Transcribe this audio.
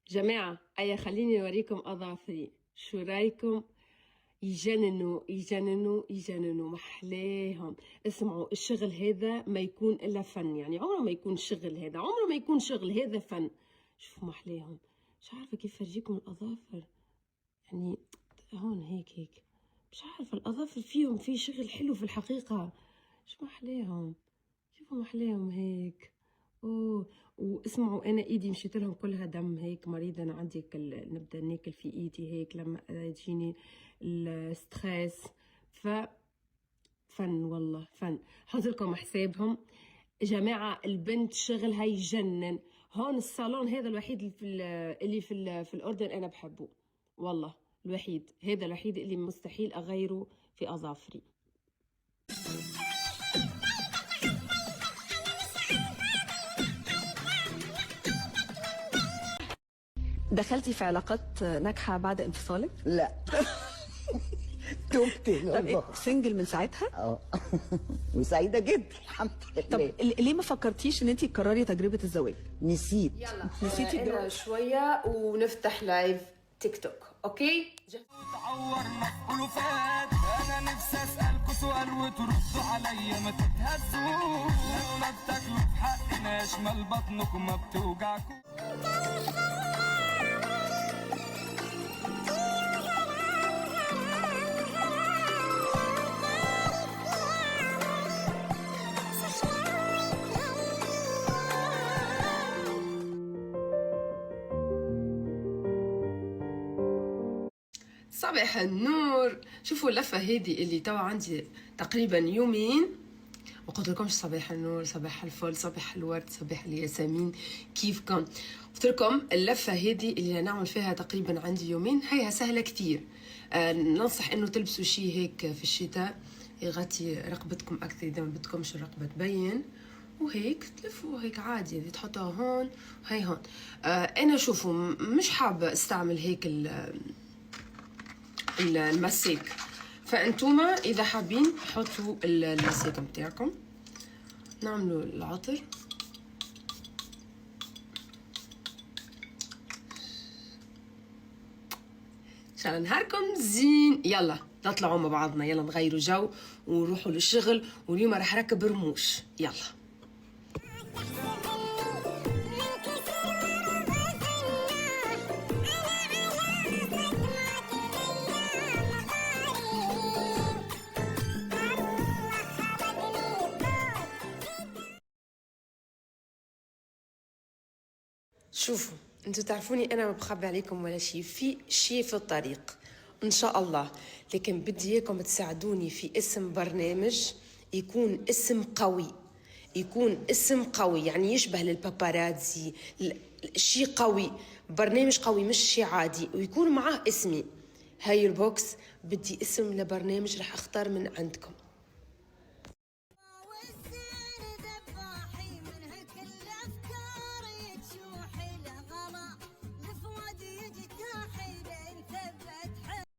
جماعة أيا خليني أوريكم أظافري، شو رايكم؟ يجننوا يجننوا يجننوا، محلاهم. اسمعوا، الشغل هذا ما يكون إلا فن، يعني عمره ما يكون شغل، هذا عمره ما يكون شغل، هذا فن. شوفوا محلاهم، مش عارفة كيف أرجيكم الأظافر، يعني هون هيك مش عارفة الأظافر فيهم في شغل حلو في الحقيقة. شو محلاهم، شوفوا محلاهم هيك. اوه، واسمعوا انا ايدي مشيت لهم كلها دم، هيك مريضه انا عندي نبدا ناكل في ايدي هيك لما تجيني الستريس. ف فن والله فن. حط لكم حسابهم جماعه، البنت شغلها يجنن. هون الصالون هذا الوحيد في الاردن انا بحبه والله، الوحيد هذا الوحيد اللي مستحيل اغيره في اظافري. دخلتي في علاقات ناجحة بعد انفصالك؟ لا. تبت والله. سنجل من ساعتها؟ اه. وسعيده جدا الحمد لله. طب ليه ما فكرتيش ان انت تكرري تجربة الزواج؟ نسيت. يلا نسيتي انا شويه ونفتح لايف تيك توك، اوكي؟ تعورنا ألوفات، أنا نفسي أسألكوا سؤال وتردوا عليا ما تتهزوش، لما بتاكلوا في حقنا شمال بطنكم ما بتوجعكوا. صباح النور. شوفوا اللفة هذه اللي توا عندي تقريبا يومين، وقلت لكمش صباح النور، صباح الفل، صباح الورد، صباح الياسمين، كيفكم؟ قلت لكم اللفة هذه اللي نعمل فيها تقريبا عندي يومين، هيها سهلة كتير. ننصح انه تلبسوا شيء هيك في الشتاء يغطي رقبتكم اكثر اذا ما بدكمش الرقبة تبين، وهيك تلفوا هيك عادي، يعني تحطوها هون وهي هون. انا شوفوا مش حابة استعمل هيك المسيك، فانتوما اذا حابين حطوا المسيك متاعكم. نعملوا العطر، ان شاء الله نهاركم زين. يلا نطلعوا مع بعضنا، يلا نغيروا جو ونروحوا للشغل، واليوم راح ركب رموش. يلا شوفوا، انتوا تعرفوني انا ما بخبي عليكم ولا شيء، في شيء في الطريق ان شاء الله، لكن بدي اياكم تساعدوني في اسم برنامج يكون اسم قوي، يكون اسم قوي يعني يشبه للباباراتزي، شيء قوي، برنامج قوي مش شيء عادي، ويكون معاه اسمي. هاي البوكس بدي اسم لبرنامج رح اختار من عندكم.